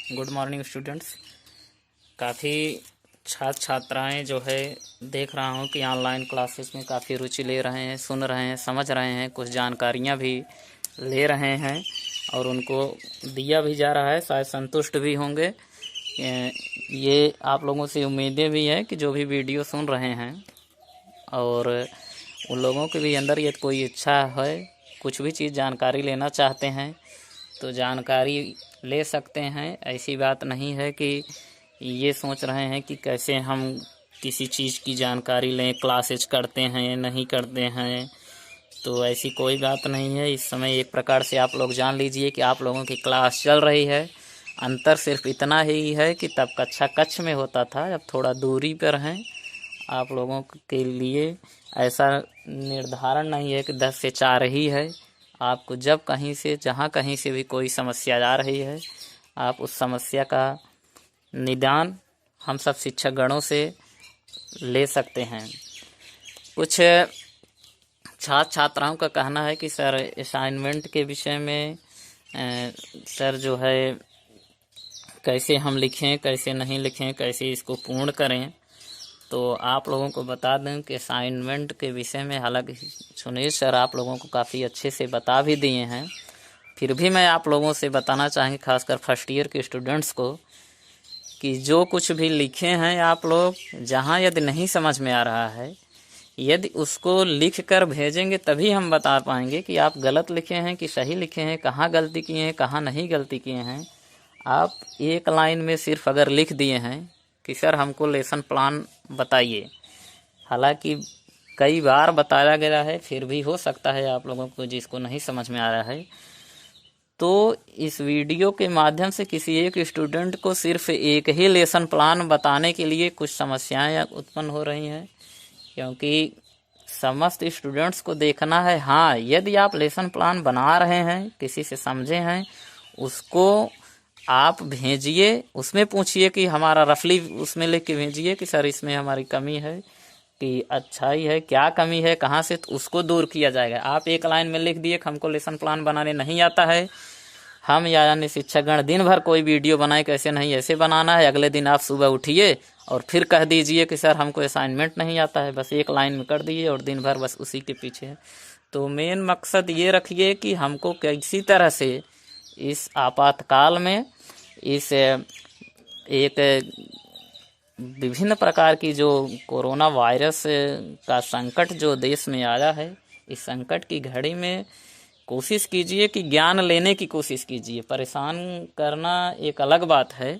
Good morning students. काफ़ी छात्र छात्राएं जो है देख रहा हूँ कि ऑनलाइन क्लासेस में काफ़ी रुचि ले रहे हैं, सुन रहे हैं, समझ रहे हैं, कुछ जानकारियाँ भी ले रहे हैं और उनको दिया भी जा रहा है, शायद संतुष्ट भी होंगे। ये आप लोगों से उम्मीदें भी है कि जो भी वीडियो सुन रहे हैं और उन लोगों के भी अंदर ये कोई इच्छा है, कुछ भी चीज़ जानकारी लेना चाहते हैं तो जानकारी ले सकते हैं। ऐसी बात नहीं है कि ये सोच रहे हैं कि कैसे हम किसी चीज़ की जानकारी लें, क्लासेज करते हैं नहीं करते हैं, तो ऐसी कोई बात नहीं है। इस समय एक प्रकार से आप लोग जान लीजिए कि आप लोगों की क्लास चल रही है। अंतर सिर्फ इतना ही है कि तब कक्षा कक्ष में होता था, अब थोड़ा दूरी पर हैं। आप लोगों के लिए ऐसा निर्धारण नहीं है कि 10 से 4 ही है। आपको जब कहीं से जहाँ कहीं से भी कोई समस्या आ रही है, आप उस समस्या का निदान हम सब शिक्षकगणों से ले सकते हैं। कुछ छात्र छात्राओं का कहना है कि सर असाइनमेंट के विषय में सर जो है कैसे हम लिखें, कैसे नहीं लिखें, कैसे इसको पूर्ण करें। तो आप लोगों को बता दें कि असाइनमेंट के विषय में हालांकि सुनील सर आप लोगों को काफ़ी अच्छे से बता भी दिए हैं, फिर भी मैं आप लोगों से बताना चाहेंगे, खासकर फर्स्ट ईयर के स्टूडेंट्स को, कि जो कुछ भी लिखे हैं आप लोग, जहां यदि नहीं समझ में आ रहा है, यदि उसको लिख कर भेजेंगे तभी हम बता पाएंगे कि आप गलत लिखे हैं कि सही लिखे हैं, कहाँ गलती किए हैं, कहाँ नहीं गलती किए हैं। आप एक लाइन में सिर्फ अगर लिख दिए हैं कि सर हमको लेसन प्लान बताइए, हालांकि कई बार बताया गया है, फिर भी हो सकता है आप लोगों को जिसको नहीं समझ में आ रहा है, तो इस वीडियो के माध्यम से किसी एक स्टूडेंट को सिर्फ एक ही लेसन प्लान बताने के लिए कुछ समस्याएं उत्पन्न हो रही हैं, क्योंकि समस्त स्टूडेंट्स को देखना है। हाँ, यदि आप लेसन प्लान बना रहे हैं, किसी से समझे हैं, उसको आप भेजिए, उसमें पूछिए कि हमारा रफली उसमें लिख के भेजिए कि सर इसमें हमारी कमी है कि अच्छाई है, क्या कमी है, कहाँ से, तो उसको दूर किया जाएगा। आप एक लाइन में लिख दिए कि हमको लेसन प्लान बनाने नहीं आता है, हम यानी शिक्षकगण दिन भर कोई वीडियो बनाए कैसे नहीं ऐसे बनाना है, अगले दिन आप सुबह उठिए और फिर कह दीजिए कि सर हमको असाइनमेंट नहीं आता है, बस एक लाइन में कर दीजिए और दिन भर बस उसी के पीछे है। तो मेन मकसद ये रखिए कि हमको किसी तरह से इस आपातकाल में, इस एक विभिन्न प्रकार की जो कोरोना वायरस का संकट जो देश में आया है, इस संकट की घड़ी में कोशिश कीजिए कि ज्ञान लेने की कोशिश कीजिए। परेशान करना एक अलग बात है,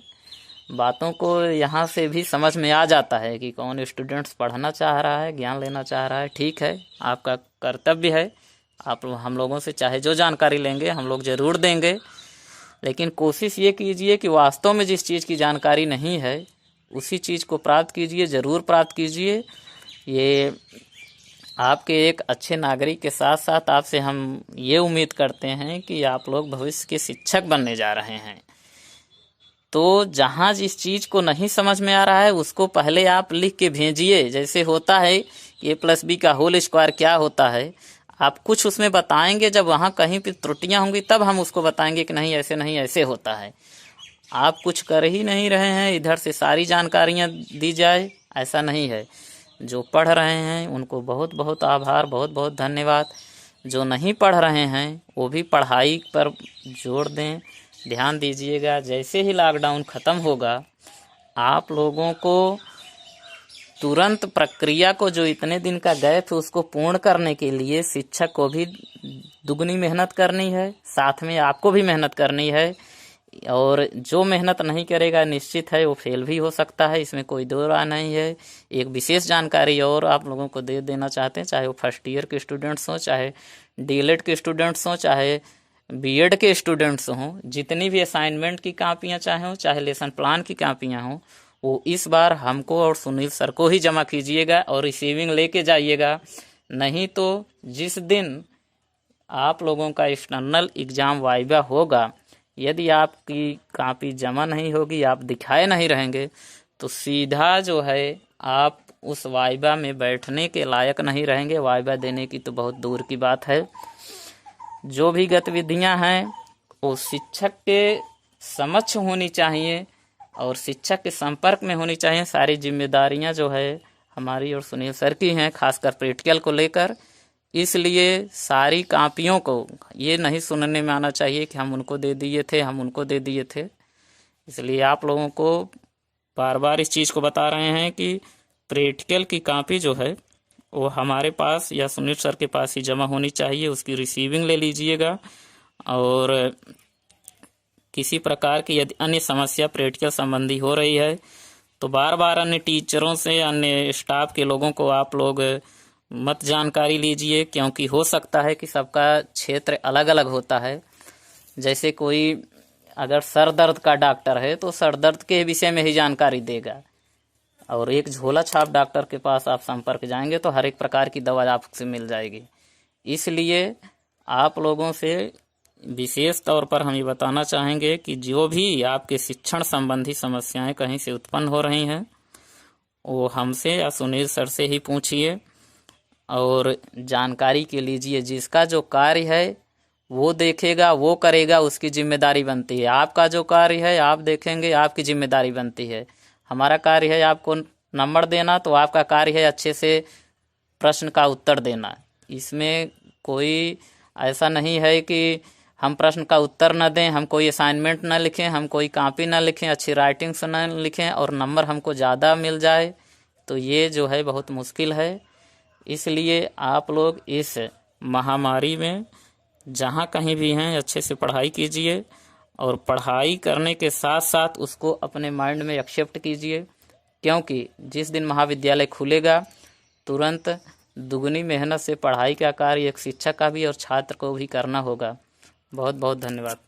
बातों को यहाँ से भी समझ में आ जाता है कि कौन स्टूडेंट्स पढ़ना चाह रहा है, ज्ञान लेना चाह रहा है। ठीक है, आपका कर्तव्य है, आप हम लोगों से चाहे जो जानकारी लेंगे हम लोग ज़रूर देंगे, लेकिन कोशिश ये कीजिए कि वास्तव में जिस चीज़ की जानकारी नहीं है उसी चीज़ को प्राप्त कीजिए, ज़रूर प्राप्त कीजिए। ये आपके एक अच्छे नागरिक के साथ साथ आपसे हम ये उम्मीद करते हैं कि आप लोग भविष्य के शिक्षक बनने जा रहे हैं। तो जहाँ जिस चीज़ को नहीं समझ में आ रहा है उसको पहले आप लिख के भेजिए। जैसे होता है a+b का होल स्क्वायर क्या होता है, आप कुछ उसमें बताएंगे, जब वहाँ कहीं पे त्रुटियाँ होंगी तब हम उसको बताएंगे कि नहीं ऐसे नहीं ऐसे होता है। आप कुछ कर ही नहीं रहे हैं, इधर से सारी जानकारियाँ दी जाए, ऐसा नहीं है। जो पढ़ रहे हैं उनको बहुत बहुत आभार, बहुत बहुत धन्यवाद। जो नहीं पढ़ रहे हैं वो भी पढ़ाई पर जोर दें, ध्यान दीजिएगा। जैसे ही लॉकडाउन ख़त्म होगा, आप लोगों को तुरंत प्रक्रिया को, जो इतने दिन का गैप है, उसको पूर्ण करने के लिए शिक्षक को भी दुगनी मेहनत करनी है, साथ में आपको भी मेहनत करनी है। और जो मेहनत नहीं करेगा निश्चित है वो फेल भी हो सकता है, इसमें कोई दो राय नहीं है। एक विशेष जानकारी और आप लोगों को दे देना चाहते हैं, चाहे वो फर्स्ट ईयर के स्टूडेंट्स हों, चाहे डीएलएड के स्टूडेंट्स हों, चाहे बीएड के स्टूडेंट्स हों, जितनी भी असाइनमेंट की कापियाँ चाहे हों, चाहे लेसन प्लान की कापियाँ हों, वो इस बार हमको और सुनील सर को ही जमा कीजिएगा और रिसीविंग लेके जाइएगा। नहीं तो जिस दिन आप लोगों का एक्सटर्नल एग्ज़ाम वाइवा होगा, यदि आपकी कापी जमा नहीं होगी, आप दिखाए नहीं रहेंगे, तो सीधा जो है आप उस वाइवा में बैठने के लायक नहीं रहेंगे। वाइवा देने की तो बहुत दूर की बात है। जो भी गतिविधियां हैं वो शिक्षक के समक्ष होनी चाहिए और शिक्षक के संपर्क में होनी चाहिए। सारी जिम्मेदारियां जो है हमारी और सुनील सर की हैं, खासकर प्रैक्टिकल को लेकर। इसलिए सारी कापियों को ये नहीं सुनने में आना चाहिए कि हम उनको दे दिए थे, हम उनको दे दिए थे। इसलिए आप लोगों को बार बार इस चीज़ को बता रहे हैं कि प्रैक्टिकल की कापी जो है वो हमारे पास या सुनील सर के पास ही जमा होनी चाहिए। उसकी रिसीविंग ले लीजिएगा। और किसी प्रकार की यदि अन्य समस्या प्रैक्टिकल संबंधी हो रही है तो बार बार अन्य टीचरों से, अन्य स्टाफ के लोगों को आप लोग मत जानकारी लीजिए, क्योंकि हो सकता है कि सबका क्षेत्र अलग अलग होता है। जैसे कोई अगर सर दर्द का डॉक्टर है तो सर दर्द के विषय में ही जानकारी देगा, और एक झोला छाप डॉक्टर के पास आप संपर्क जाएंगे तो हर एक प्रकार की दवा आपसे मिल जाएगी। इसलिए आप लोगों से विशेष तौर पर हम ये बताना चाहेंगे कि जो भी आपके शिक्षण संबंधी समस्याएं कहीं से उत्पन्न हो रही हैं वो हमसे या सुनील सर से ही पूछिए और जानकारी के लीजिए। जिसका जो कार्य है वो देखेगा, वो करेगा, उसकी जिम्मेदारी बनती है। आपका जो कार्य है आप देखेंगे, आपकी जिम्मेदारी बनती है। हमारा कार्य है आपको नंबर देना, तो आपका कार्य है अच्छे से प्रश्न का उत्तर देना। इसमें कोई ऐसा नहीं है कि हम प्रश्न का उत्तर न दें, हम कोई असाइनमेंट न लिखें, हम कोई कॉपी न लिखें, अच्छी राइटिंग से न लिखें और नंबर हमको ज़्यादा मिल जाए, तो ये जो है बहुत मुश्किल है। इसलिए आप लोग इस महामारी में जहाँ कहीं भी हैं अच्छे से पढ़ाई कीजिए और पढ़ाई करने के साथ साथ उसको अपने माइंड में एक्सेप्ट कीजिए, क्योंकि जिस दिन महाविद्यालय खुलेगा तुरंत दुगनी मेहनत से पढ़ाई का कार्य एक शिक्षक का भी और छात्र को भी करना होगा। बहुत बहुत धन्यवाद।